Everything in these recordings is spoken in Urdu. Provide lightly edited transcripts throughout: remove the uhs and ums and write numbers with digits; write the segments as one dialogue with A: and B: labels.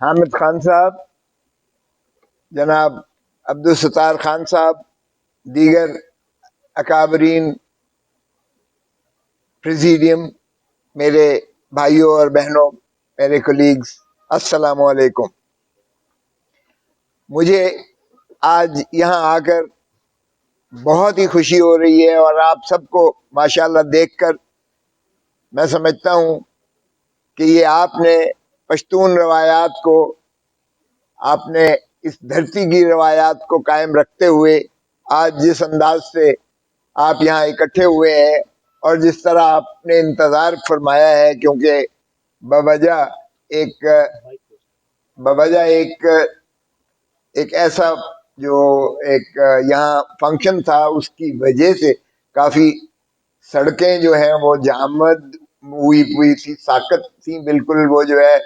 A: حامد خان صاحب، جناب عبدالستار خان صاحب، دیگر اکابرین پریزیڈیم، میرے بھائیوں اور بہنوں، میرے کولیگز، السلام علیکم۔ مجھے آج یہاں آ کر بہت ہی خوشی ہو رہی ہے، اور آپ سب کو ماشاءاللہ دیکھ کر میں سمجھتا ہوں کہ یہ آپ نے پشتون روایات کو، آپ نے اس دھرتی کی روایات کو قائم رکھتے ہوئے آج جس انداز سے آپ یہاں اکٹھے ہوئے ہیں اور جس طرح آپ نے انتظار فرمایا ہے، کیونکہ بوجہ ایک ایسا جو ایک یہاں فنکشن تھا، اس کی وجہ سے کافی سڑکیں جو ہیں وہ جامد ہوئی تھی، ساکت تھی بالکل، وہ جو ہے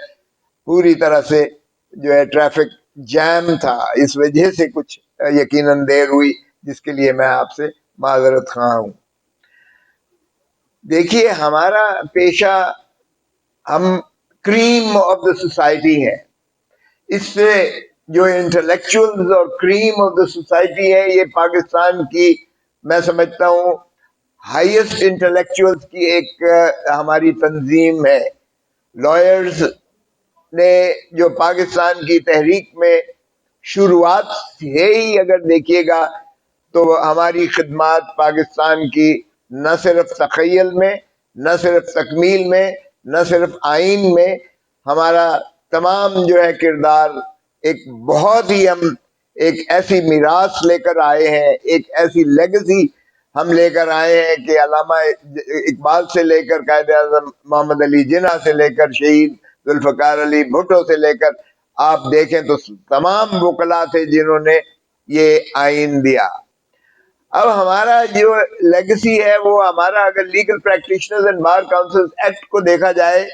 A: پوری طرح سے جو ہے ٹریفک جام تھا، اس وجہ سے کچھ یقیناً دیر ہوئی، جس کے لیے میں آپ سے معذرت خواہ ہوں۔ دیکھیے، ہمارا پیشہ، ہم کریم آف دا سوسائٹی ہے، اس سے جو انٹلیکچوئلز اور کریم آف دا سوسائٹی ہے، یہ پاکستان کی میں سمجھتا ہوں ہائیسٹ انٹلیکچوئلز کی ایک ہماری تنظیم ہے۔ لائرز نے جو پاکستان کی تحریک میں شروعات سے ہی اگر دیکھیے گا تو ہماری خدمات پاکستان کی نہ صرف تخیل میں، نہ صرف تکمیل میں، نہ صرف آئین میں، ہمارا تمام جو ہے کردار ایک بہت ہی، ہم ایک ایسی میراث لے کر آئے ہیں، ایک ایسی لیگسی ہم لے کر آئے ہیں کہ علامہ اقبال سے لے کر قائد اعظم محمد علی جناح سے لے کر شہید ذوالفقار علی بھٹو سے لے کر آپ دیکھیں تو تمام وکلاء تھے جنہوں نے یہ آئین دیا۔ اب ہمارا جو لیگسی ہے وہ ہمارا، اگر legal practitioners and bar council act کو دیکھا جائے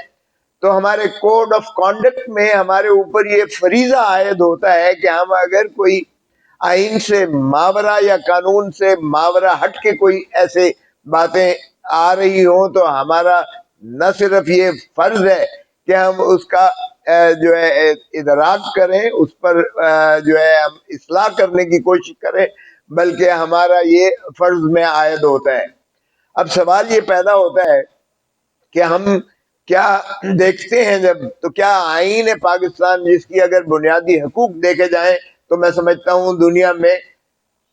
A: تو ہمارے کوڈ آف کانڈکٹ میں ہمارے اوپر یہ فریضہ عائد ہوتا ہے کہ ہم اگر کوئی آئین سے ماورا یا قانون سے ماورا ہٹ کے کوئی ایسے باتیں آ رہی ہوں تو ہمارا نہ صرف یہ فرض ہے کہ ہم اس کا جو ہے ادراک کریں، اس پر جو ہے ہم اصلاح کرنے کی کوشش کریں، بلکہ ہمارا یہ فرض میں عائد ہوتا ہے۔ اب سوال یہ پیدا ہوتا ہے کہ ہم کیا دیکھتے ہیں جب، تو کیا آئین پاکستان، جس کی اگر بنیادی حقوق دیکھے جائیں تو میں سمجھتا ہوں دنیا میں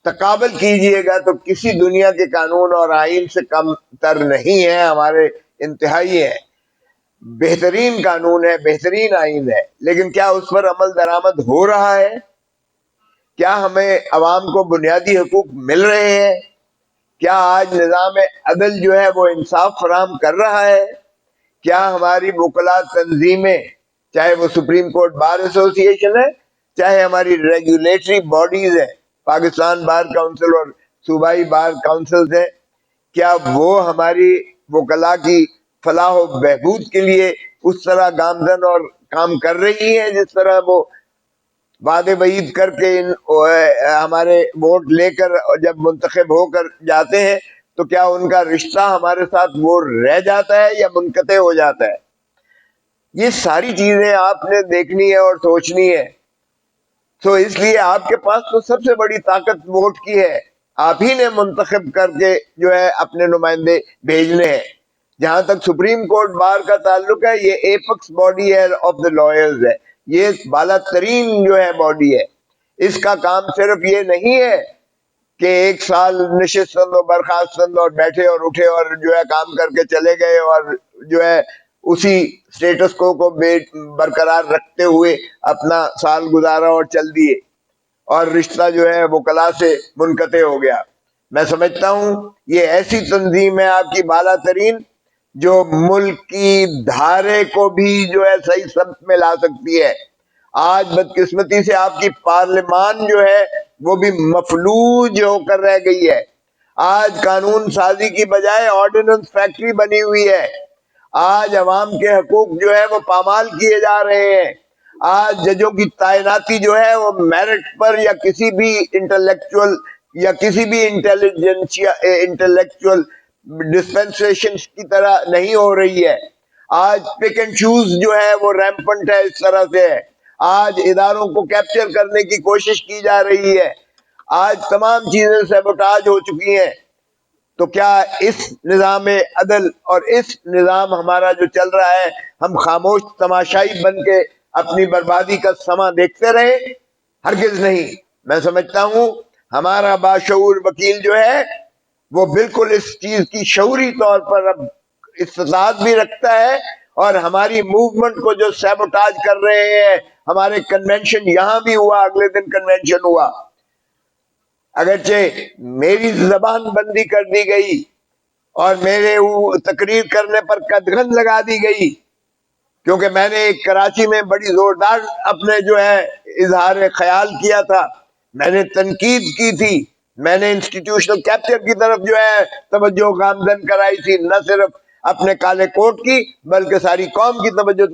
A: تقابل کیجئے گا تو کسی دنیا کے قانون اور آئین سے کم تر نہیں ہے، ہمارے انتہائی ہیں، بہترین قانون ہے، بہترین آئین ہے، لیکن کیا اس پر عمل درآمد ہو رہا ہے؟ کیا ہمیں عوام کو بنیادی حقوق مل رہے ہیں؟ کیا آج نظام عدل جو ہے وہ انصاف فراہم کر رہا ہے؟ کیا ہماری وکلاء تنظیمیں، چاہے وہ سپریم کورٹ بار ایسوسی ایشن ہے، چاہے ہماری ریگولیٹری باڈیز ہیں، پاکستان بار کاؤنسل اور صوبائی بار کاؤنسلز ہیں، کیا وہ ہماری وکلاء کی فلاح و بہبود کے لیے اس طرح گامزن اور کام کر رہی ہیں جس طرح وہ وعدے وعید کر کے ہمارے ووٹ لے کر جب منتخب ہو کر جاتے ہیں تو کیا ان کا رشتہ ہمارے ساتھ وہ رہ جاتا ہے یا منقطع ہو جاتا ہے؟ یہ ساری چیزیں آپ نے دیکھنی ہے اور سوچنی ہے۔ تو اس لیے آپ کے پاس تو سب سے بڑی طاقت ووٹ کی ہے، آپ ہی نے منتخب کر کے جو ہے اپنے نمائندے بھیجنے ہیں۔ جہاں تک سپریم کورٹ بار کا تعلق ہے، یہ ایپکس باڈی ہے آف دا لائرز ہے، یہ بالا ترین جو ہے باڈی ہے۔ اس کا کام صرف یہ نہیں ہے کہ ایک سال نشستند و برخاستند اور بیٹھے اور اٹھے اور جو ہے کام کر کے چلے گئے اور جو ہے اسی سٹیٹس کو برقرار رکھتے ہوئے اپنا سال گزارا اور چل دیے اور رشتہ جو ہے وکلاء سے منقطع ہو گیا۔ میں سمجھتا ہوں یہ ایسی تنظیم ہے آپ کی بالا ترین، جو ملک کی دھارے کو بھی جو ہے صحیح سمت میں لا سکتی ہے۔ آج بدقسمتی سے آپ کی پارلیمان جو ہے وہ بھی مفلوج ہو کر رہ گئی ہے۔ آج قانون سازی کی بجائے آرڈیننس فیکٹری بنی ہوئی ہے۔ آج عوام کے حقوق جو ہے وہ پامال کیے جا رہے ہیں۔ آج ججوں کی تعیناتی جو ہے وہ میرٹ پر یا کسی بھی انٹلیکچوئل یا کسی بھی انٹلیکچوئل ڈسپینسیشن کی طرح نہیں ہو رہی ہے۔ آج پک اینڈ چوز جو ہے وہ ریمپنٹ ہے، اس طرح سے ہے۔ آج اداروں کو کیپچر کرنے کی کوشش کی جا رہی ہے، آج تمام چیزیں سیبوٹاج ہو چکی ہیں. تو کیا اس نظام عدل اور اس نظام ہمارا جو چل رہا ہے، ہم خاموش تماشائی بن کے اپنی بربادی کا سما دیکھتے رہے؟ ہرگز نہیں. میں سمجھتا ہوں ہمارا باشعور وکیل جو ہے وہ بالکل اس چیز کی شعوری طور پر اب استطاعت بھی رکھتا ہے، اور ہماری موومنٹ کو جو سیبوٹاج کر رہے ہیں، ہمارے کنونشن یہاں بھی ہوا، اگلے دن کنونشن ہوا، اگرچہ میری زبان بندی کر دی گئی اور میرے تقریر کرنے پر قدغن لگا دی گئی، کیونکہ میں نے ایک کراچی میں بڑی زوردار اپنے جو ہے اظہار خیال کیا تھا، میں نے تنقید کی تھی، میں نے انسٹیٹیوشنل کیپچر کی طرف جو ہے توجہ گامزن کرائی تھی، نہ صرف اپنے کالے کوٹ کی بلکہ ساری قوم کی توجہ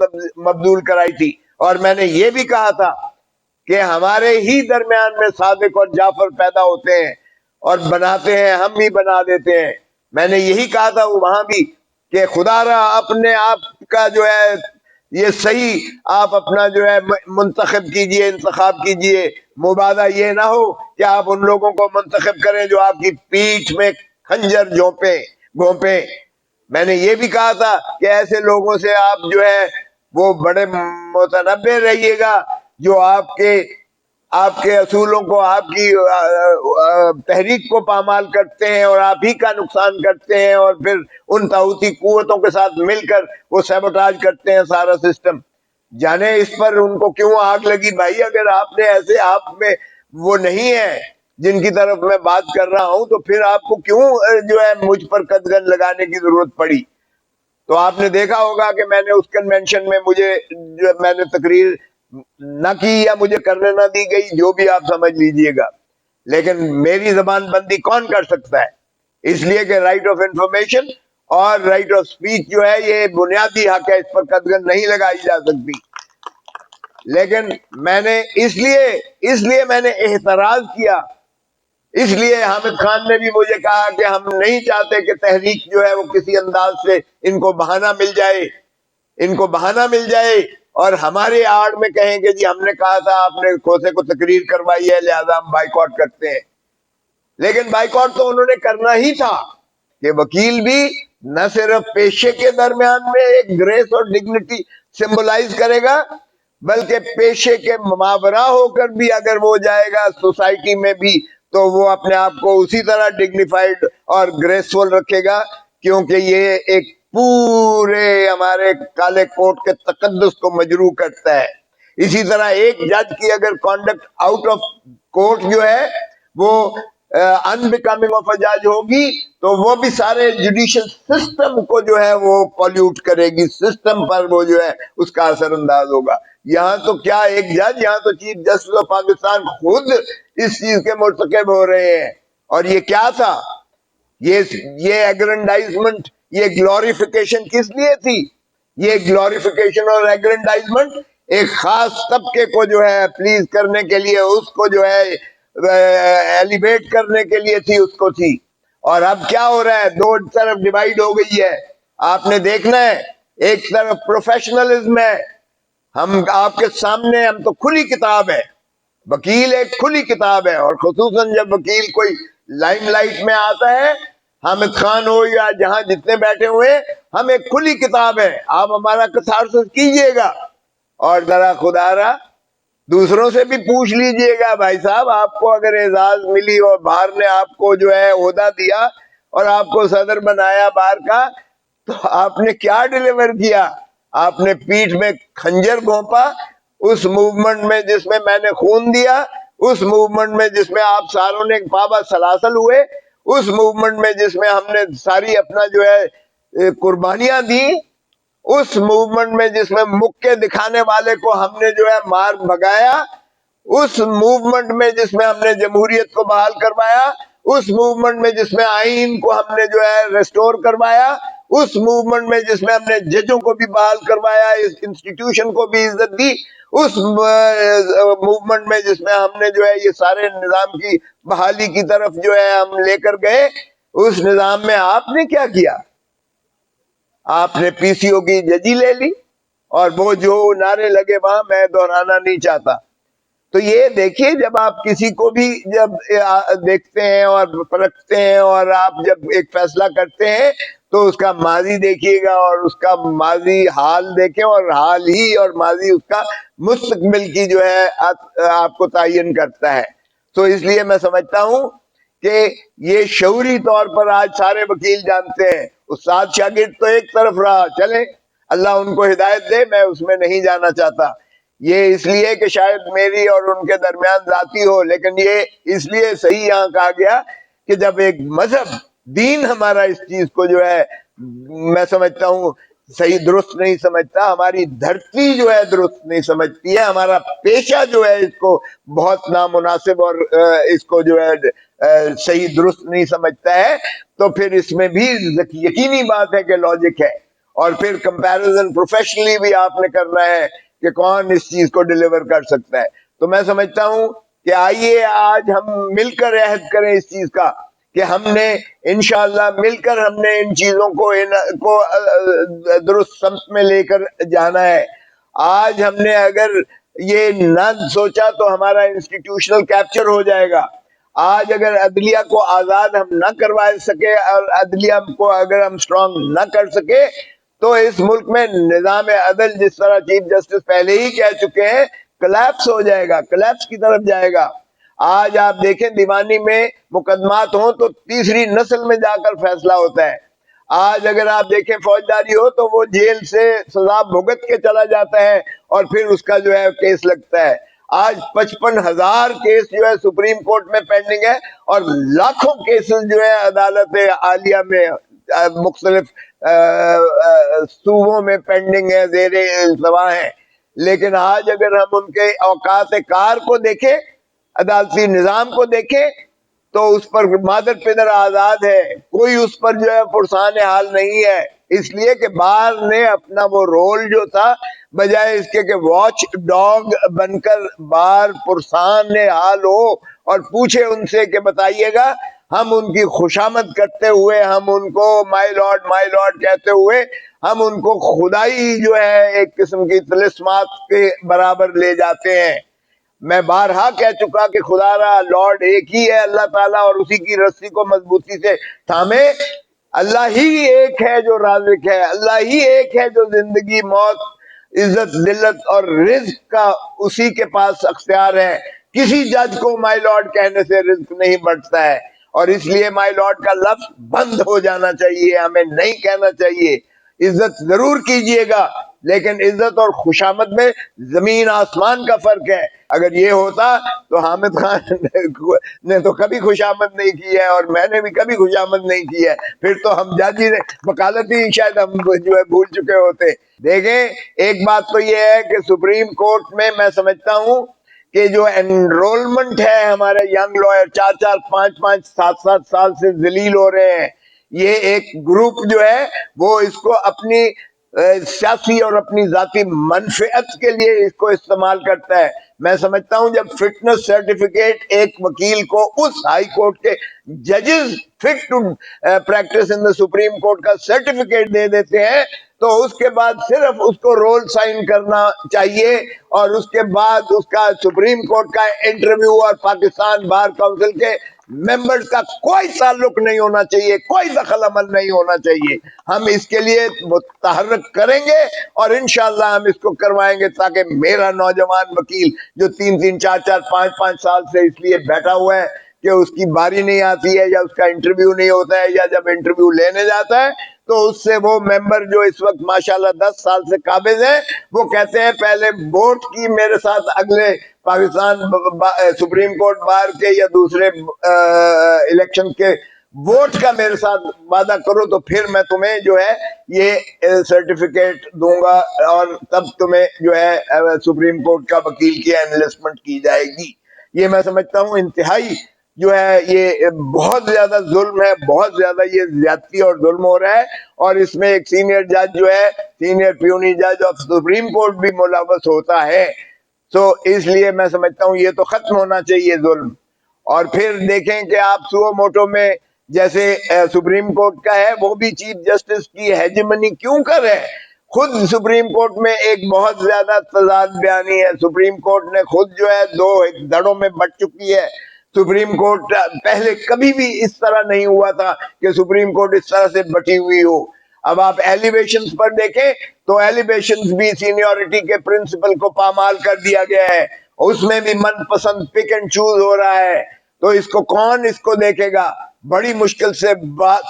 A: مبذول کرائی تھی. اور میں نے یہ بھی کہا تھا کہ ہمارے ہی درمیان میں صادق اور جعفر پیدا ہوتے ہیں اور بناتے ہیں، ہم بھی بنا دیتے ہیں. میں نے یہی کہا تھا وہاں بھی کہ خدا را اپنے آپ کا جو ہے یہ صحیح آپ اپنا جو ہے منتخب کیجئے، انتخاب کیجئے، مبادہ یہ نہ ہو کہ آپ ان لوگوں کو منتخب کریں جو آپ کی پیٹھ میں خنجر گھونپیں. میں نے یہ بھی کہا تھا کہ ایسے لوگوں سے آپ جو ہے وہ بڑے متنبع رہیے گا جو آپ کے اصولوں کو، آپ کی تحریک کو پامال کرتے ہیں اور آپ ہی کا نقصان کرتے ہیں، اور پھر ان طاغوتی قوتوں کے ساتھ مل کر وہ سیبوٹاج کرتے ہیں سارا سسٹم. جانے اس پر ان کو کیوں آگ لگی بھائی؟ اگر آپ نے ایسے آپ میں وہ نہیں ہے جن کی طرف میں بات کر رہا ہوں، تو پھر آپ کو کیوں جو ہے مجھ پر قدغن لگانے کی ضرورت پڑی؟ تو آپ نے دیکھا ہوگا کہ میں نے اس کنونشن میں میں نے تقریر نہ کی یا مجھے کرنے نہ دی گئی، جو بھی آپ سمجھ لیجئے گا، لیکن میری زبان بندی کون کر سکتا ہے؟ اس لیے کہ رائٹ آف انفارمیشن اور رائٹ آف سپیچ جو ہے یہ بنیادی حق ہے، اس پر قدغن نہیں لگائی جا سکتی. لیکن میں نے اس لیے میں نے احتراز کیا، اس لیے حامد خان نے بھی مجھے کہا کہ ہم نہیں چاہتے کہ تحریک جو ہے وہ کسی انداز سے ان کو بہانہ مل جائے اور ہمارے آڑ میں کہیں کہ جی ہم نے کہا تھا، آپ نے کھوسے کو تقریر کروائی ہے لہذا ہم بائیکاٹ کرتے ہیں. لیکن بائیکاٹ تو انہوں نے کرنا ہی تھا کہ وکیل بھی نہ صرف پیشے کے درمیان میں ایک گریس اور ڈگنیٹی سمبلائز کرے گا، بلکہ پیشے کے ماورا ہو کر بھی اگر وہ جائے گا سوسائٹی میں بھی تو وہ اپنے آپ کو اسی طرح ڈگنیفائڈ اور گریسفل رکھے گا، کیونکہ یہ ایک پورے ہمارے کالے کوٹ کے تقدس کو مجروح کرتا ہے. اسی طرح ایک جج کی اگر کانڈکٹ آؤٹ آف کورٹ جو ہے وہ انبیکمنگ آف اے جج ہوگی تو وہ بھی سارے جوڈیشل سسٹم کو جو ہے وہ پولیوٹ کرے گی، سسٹم پر وہ جو ہے اس کا اثر انداز ہوگا. یہاں تو کیا ایک جج، یہاں تو چیف جسٹس آف پاکستان خود اس چیز کے مرتکب ہو رہے ہیں. اور یہ کیا تھا؟ یہ ایگرینڈائزمنٹ، یہ گلوریفیکیشن کس لیے تھی؟ یہ گلوریفیکیشن اور ایگرینڈائزمنٹ ایک خاص طبقے کو جو ہے پلیز کرنے کے لیے، اس کو جو ہے ایلیویٹ کرنے کے لیے تھی. اور اب کیا ہو رہا ہے؟ دو طرف ڈیوائیڈ ہو گئی ہے. آپ نے دیکھنا ہے ایک طرف پروفیشنلزم ہے، آپ کے سامنے ہم تو کھلی کتاب ہے، وکیل ایک کھلی کتاب ہے، اور خصوصاً جب وکیل کوئی لائم لائٹ میں آتا ہے، حامد خان ہو یا جہاں جتنے بیٹھے ہوئے، ہم ایک کھلی کتاب ہے، آپ ہمارا کتھارسس کیجئے گا. اور ذرا خدا را دوسروں سے بھی پوچھ لیجئے گا، بھائی صاحب آپ کو اگر اعزاز ملی اور بار نے آپ کو جو ہے عہدہ دیا اور آپ کو صدر بنایا بار کا، تو آپ نے کیا ڈیلیور کیا؟ آپ نے پیٹھ میں خنجر گھونپا، اس موومنٹ میں جس میں میں نے خون دیا، اس موومنٹ میں جس میں آپ ساروں نے پابا سلاسل ہوئے، اس موومنٹ میں جس میں ہم نے ساری اپنا جو ہے قربانیاں دی، اس موومنٹ میں جس میں مکے دکھانے والے کو ہم نے جو ہے مار بھگایا، اس موومنٹ میں جس میں ہم نے جمہوریت کو بحال کروایا، اس موومنٹ میں جس میں آئین کو ہم نے جو ہے ریسٹور کروایا، اس موومنٹ میں جس میں ہم نے ججوں کو بھی بحال کروایا، اس انسٹیٹیوشن کو بھی عزت دی، اس موومنٹ میں جس میں ہم نے جو ہے یہ سارے نظام کی بحالی کی طرف جو ہے ہم لے کر گئے، اس نظام میں آپ نے کیا کیا؟ آپ نے پی سی او کی ججی لے لی اور وہ جو نعرے لگے وہاں میں دہرانا نہیں چاہتا. تو یہ دیکھیے جب آپ کسی کو بھی جب دیکھتے ہیں اور پرکھتے ہیں اور آپ جب ایک فیصلہ کرتے ہیں تو اس کا ماضی دیکھیے گا اور اس کا ماضی حال دیکھیں اور حال ہی اور ماضی اس کا مستقبل کی جو ہے آپ کو تعین کرتا ہے. تو اس لیے میں سمجھتا ہوں کہ یہ شعوری طور پر آج سارے وکیل جانتے ہیں. استاد شاگرد تو ایک طرف رہا, چلے اللہ ان کو ہدایت دے, میں اس میں نہیں جانا چاہتا. یہ اس لیے کہ شاید میری اور ان کے درمیان ذاتی ہو, لیکن یہ اس لیے صحیح یہاں کہا گیا کہ جب ایک مذہب دین ہمارا اس چیز کو جو ہے میں سمجھتا ہوں صحیح درست نہیں سمجھتا, ہماری دھرتی جو ہے درست نہیں سمجھتی ہے, ہمارا پیشہ جو ہے اس کو بہت نامناسب اور اس کو جو ہے صحیح درست نہیں سمجھتا ہے, تو پھر اس میں بھی یقینی بات ہے کہ لاجک ہے. اور پھر کمپیریزن پروفیشنلی بھی آپ نے کرنا ہے کہ کون اس چیز کو ڈیلیور کر سکتا ہے. تو میں سمجھتا ہوں کہ آئیے آج ہم مل کر عہد کریں اس چیز کا کہ ہم نے انشاءاللہ مل کر ہم نے ان چیزوں کو درست سمت میں لے کر جانا ہے. آج ہم نے اگر یہ نہ سوچا تو ہمارا انسٹیٹیوشنل کیپچر ہو جائے گا. آج اگر عدلیہ کو آزاد ہم نہ کروا سکے اور عدلیہ کو اگر ہم سٹرونگ نہ کر سکے تو اس ملک میں نظام عدل جس طرح چیف جسٹس پہلے ہی کہہ چکے ہیں کلیپس ہو جائے گا, کلیپس کی طرف جائے گا. آج آپ دیکھیں دیوانی میں مقدمات ہوں تو تیسری نسل میں جا کر فیصلہ ہوتا ہے. آج اگر آپ دیکھیں فوجداری ہو تو وہ جیل سے سزا بھگت کے چلا جاتا ہے اور پھر اس کا جو ہے کیس لگتا ہے. آج 55,000 کیس جو ہے سپریم کورٹ میں پینڈنگ ہے اور لاکھوں کیسز جو ہے عدالت عالیہ میں مختلف صوبوں میں پینڈنگ ہے, زیر التوا ہے. لیکن آج اگر ہم ان کے اوقات کار کو دیکھیں, عدالتی نظام کو دیکھیں, تو اس پر مادر پدر آزاد ہے, کوئی اس پر جو ہے پرسان حال نہیں ہے. اس لیے کہ بار نے اپنا وہ رول جو تھا بجائے اس کے کہ واچ ڈاگ بن کر بار پرسان حال ہو اور پوچھے ان سے کہ بتائیے گا, ہم ان کی خوشامد کرتے ہوئے, ہم ان کو مائی لارڈ کہتے ہوئے ہم ان کو خدائی جو ہے ایک قسم کی طلسمات کے برابر لے جاتے ہیں. میں بارہا کہہ چکا کہ خدا را لارڈ ایک ہی ہے اللہ تعالیٰ, اور اسی کی رسی کو مضبوطی سے تھامے. اللہ ہی ایک ہے جو رازق ہے, اللہ ہی ایک ہے جو زندگی موت عزت ذلت اور رزق کا اسی کے پاس اختیار ہے. کسی جج کو مائی لارڈ کہنے سے رزق نہیں بڑھتا ہے, اور اس لیے مائی لارڈ کا لفظ بند ہو جانا چاہیے, ہمیں نہیں کہنا چاہیے. عزت ضرور کیجئے گا لیکن عزت اور خوشامد میں زمین آسمان کا فرق ہے. اگر یہ ہوتا تو حامد خان نے تو کبھی خوشامد نہیں کی ہے اور میں نے بھی کبھی خوشامد نہیں کی ہے, پھر تو ہم جاجی وکالت ہی شاید ہم جو ہے بھول چکے ہوتے. دیکھیں ایک بات تو یہ ہے کہ سپریم کورٹ میں میں سمجھتا ہوں کہ جو انرولمنٹ ہے ہمارے ینگ لائر 4 5 7 سال سے ذلیل ہو رہے ہیں, یہ ایک گروپ جو ہے وہ اس کو اپنی سیاسی اور اپنی ذاتی منفعت کے لیے اس کو استعمال کرتا ہے. میں سمجھتا ہوں جب فٹنس سرٹیفکیٹ ایک وکیل کو اس ہائی کورٹ کے ججز fit to practice in the supreme court کا سرٹیفکیٹ دے دیتے ہیں تو اس کے بعد صرف اس کو رول سائن کرنا چاہیے اور اس کے بعد اس کا سپریم کورٹ کا انٹرویو اور پاکستان بار کونسل کے ممبرز کا کوئی تعلق نہیں ہونا چاہیے, کوئی دخل عمل نہیں ہونا چاہیے. ہم اس کے لیے متحرک کریں گے اور انشاءاللہ ہم اس کو کروائیں گے تاکہ میرا نوجوان وکیل جو 3 4 5 سال سے اس لیے بیٹھا ہوا ہے کہ اس کی باری نہیں آتی ہے یا اس کا انٹرویو نہیں ہوتا ہے یا جب انٹرویو لینے جاتا ہے تو اس سے وہ ممبر جو اس وقت ماشاءاللہ 10 سال سے قابض ہیں وہ کہتے ہیں پہلے ووٹ کی میرے ساتھ اگلے پاکستان سپریم کورٹ بار کے یا دوسرے الیکشن کے ووٹ کا میرے ساتھ وعدہ کرو تو پھر میں تمہیں جو ہے یہ سرٹیفکیٹ دوں گا اور تب تمہیں جو ہے سپریم کورٹ کا وکیل کی انلسٹمنٹ کی جائے گی. یہ میں سمجھتا ہوں انتہائی جو ہے یہ بہت زیادہ ظلم ہے, بہت زیادہ یہ زیادتی اور ظلم ہو رہا ہے, اور اس میں ایک سینئر جج جو ہے سینئر پیونی جج آف سپریم کورٹ بھی ملوث ہوتا ہے. تو اس لیے میں سمجھتا ہوں یہ تو ختم ہونا چاہیے ظلم. اور پھر دیکھیں کہ آپ سو موٹو میں جیسے سپریم کورٹ کا ہے وہ بھی چیف جسٹس کی ہیجمنی کیوں کر ہے, خود سپریم کورٹ میں ایک بہت زیادہ تضاد بیانی ہے. سپریم کورٹ نے خود جو ہے دو دھڑوں میں بٹ چکی ہے. سپریم کورٹ پہلے کبھی بھی اس طرح نہیں ہوا تھا کہ سپریم کورٹ اس طرح سے بٹی ہوئی ہو. اب آپ ایلیویشنز پر دیکھیں تو ایلیویشنز بھی سینیورٹی کے پرنسپل کو پامال کر دیا گیا ہے. اس میں بھی من پسند پک اینڈ چوز ہو رہا ہے. تو اس کو کون اس کو دیکھے گا؟ بڑی مشکل سے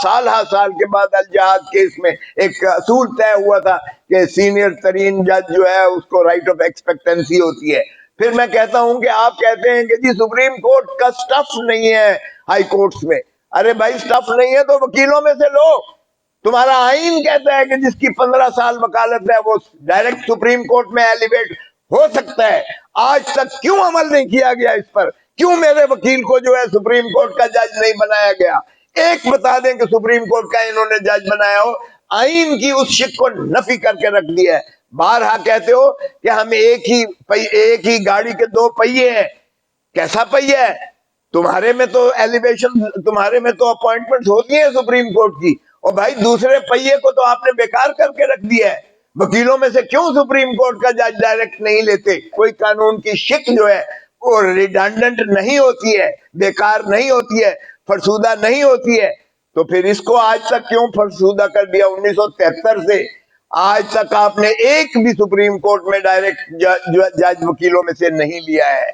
A: سال ہا سال کے بعد الجہاد کیس میں ایک اصول طے ہوا تھا کہ سینئر ترین جج جو ہے اس کو رائٹ آف ایکسپیکٹنسی ہوتی ہے. پھر میں کہتا ہوں کہ آپ کہتے ہیں کہ جی سپریم کورٹ کا سٹف نہیں ہے ہائی کورٹس میں. ارے بھائی سٹف نہیں ہے تو وکیلوں میں سے لو. تمہارا آئین کہتا ہے کہ جس کی 15 سال وکالت ہے وہ ڈائریکٹ سپریم کورٹ میں ایلیویٹ ہو سکتا ہے. آج تک کیوں عمل نہیں کیا گیا اس پر؟ کیوں میرے وکیل کو جو ہے سپریم کورٹ کا جج نہیں بنایا گیا؟ ایک بتا دیں کہ سپریم کورٹ کا انہوں نے جج بنایا ہو. آئین کی اس شک کو نفی کر کے رکھ دیا ہے. بارہا کہتے ہو کہ ہم ایک ہی گاڑی کے دو پہیے ہیں. کیسا پہیہ ہے؟ تمہارے میں تو ایلیویشن، تمہارے میں تو اپوائنٹمنٹ ہوتی ہیں سپریم کورٹ کی، اور بھائی دوسرے پہیے کو تو آپ نے بیکار کر کے رکھ دیا ہے. وکیلوں میں سے کیوں سپریم کورٹ کا جج ڈائریکٹ نہیں لیتے؟ کوئی قانون کی شک جو ہے وہ ریڈنڈنٹ نہیں ہوتی ہے، بیکار نہیں ہوتی ہے، فرسودہ نہیں ہوتی ہے. تو پھر اس کو آج تک کیوں فرسودہ کر دیا؟ 1973 سے آج تک آپ نے ایک بھی سپریم کورٹ میں ڈائریکٹ جج وکیلوں میں سے نہیں لیا ہے.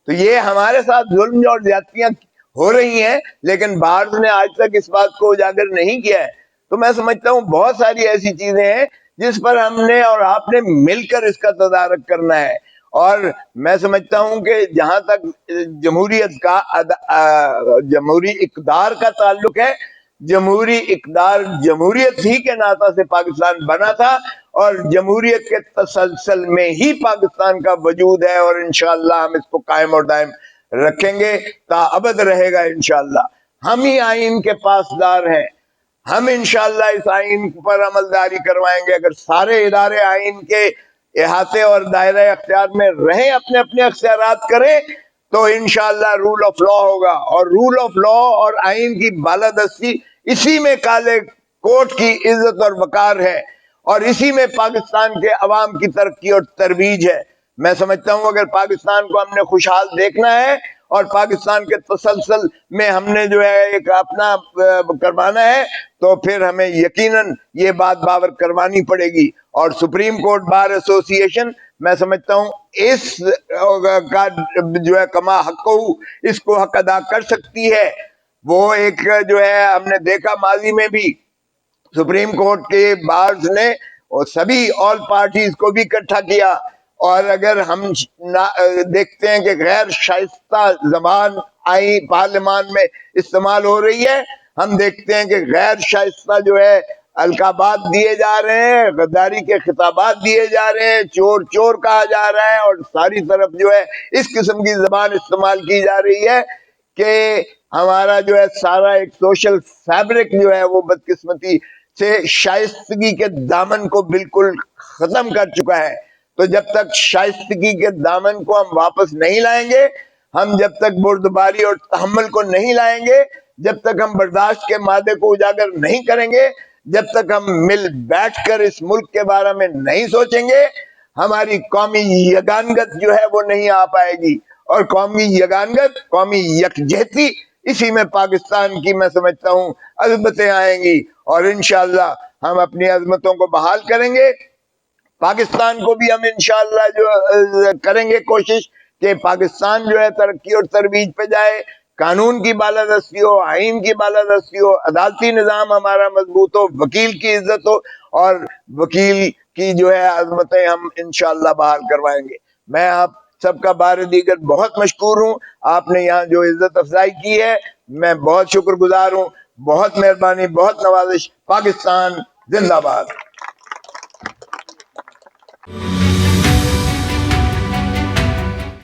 A: تو یہ ہمارے ساتھ ظلم اور زیادتیاں ہو رہی ہیں، لیکن بارز نے آج تک اس بات کو اجاگر نہیں کیا ہے. تو میں سمجھتا ہوں بہت ساری ایسی چیزیں ہیں جس پر ہم نے اور آپ نے مل کر اس کا تدارک کرنا ہے. اور میں سمجھتا ہوں کہ جہاں تک جمہوریت کا جمہوری اقدار کا تعلق ہے، جمہوری اقدار جمہوریت ہی کے ناطہ سے پاکستان بنا تھا، اور جمہوریت کے تسلسل میں ہی پاکستان کا وجود ہے، اور انشاءاللہ ہم اس کو قائم اور دائم رکھیں گے، تا ابد رہے گا انشاءاللہ. ہم ہی آئین کے پاسدار ہیں. ہم انشاءاللہ اس آئین پر عملداری کروائیں گے. اگر سارے ادارے آئین کے احاطے اور دائرہ اختیار میں رہیں، اپنے اپنے اختیارات کریں، تو انشاءاللہ رول آف لا ہوگا. اور رول آف لا اور آئین کی بالادستی، اسی میں کالے کوٹ کی عزت اور وقار ہے، اور اسی میں پاکستان کے عوام کی ترقی اور ترویج ہے. میں سمجھتا ہوں اگر پاکستان کو ہم نے خوشحال دیکھنا ہے اور پاکستان کے تسلسل میں ہم نے جو ہے ایک اپنا کروانا ہے، تو پھر ہمیں یقیناً یہ بات باور کروانی پڑے گی. اور سپریم کورٹ بار ایسوسی ایشن میں سمجھتا ہوں اس کا جو ہے کما حق ہو، اس کو حق ادا کر سکتی ہے. وہ ایک جو ہے ہم نے دیکھا ماضی میں بھی سپریم کورٹ کے بارز نے اور سبھی آل پارٹیز کو بھی اکٹھا کیا. اور اگر ہم دیکھتے ہیں کہ غیر شائستہ زبان آئی پارلیمان میں استعمال ہو رہی ہے، ہم دیکھتے ہیں کہ غیر شائستہ جو ہے القابات دیے جا رہے ہیں، غداری کے خطابات دیے جا رہے ہیں، چور چور کہا جا رہا ہے، اور ساری طرف جو ہے اس قسم کی زبان استعمال کی جا رہی ہے کہ ہمارا جو ہے سارا ایک سوشل فیبرک جو ہے وہ بدقسمتی سے شائستگی کے دامن کو بالکل ختم کر چکا ہے. تو جب تک شائستگی کے دامن کو ہم واپس نہیں لائیں گے، ہم جب تک بردباری اور تحمل کو نہیں لائیں گے، جب تک ہم برداشت کے مادے کو اجاگر نہیں کریں گے، جب تک ہم مل بیٹھ کر اس ملک کے بارے میں نہیں سوچیں گے، ہماری قومی یگانگت جو ہے وہ نہیں آ پائے گی. اور قومی یگانگت، قومی یکجہتی، اسی میں پاکستان کی میں سمجھتا ہوں عظمتیں آئیں گی. اور انشاءاللہ ہم اپنی عظمتوں کو بحال کریں گے. پاکستان کو بھی ہم انشاءاللہ جو کریں گے کوشش کہ پاکستان جو ہے ترقی اور ترویج پہ جائے، قانون کی بالادستی ہو، آئین کی بالادستی ہو، عدالتی نظام ہمارا مضبوط ہو، وکیل کی عزت ہو، اور وکیل کی جو ہے عظمتیں ہم انشاءاللہ بحال کروائیں گے. میں آپ سب کا بار دیگر بہت مشکور ہوں. آپ نے یہاں جو عزت افزائی کی ہے میں بہت شکر گزار ہوں. بہت مہربانی، بہت نوازش. پاکستان زندہ باد.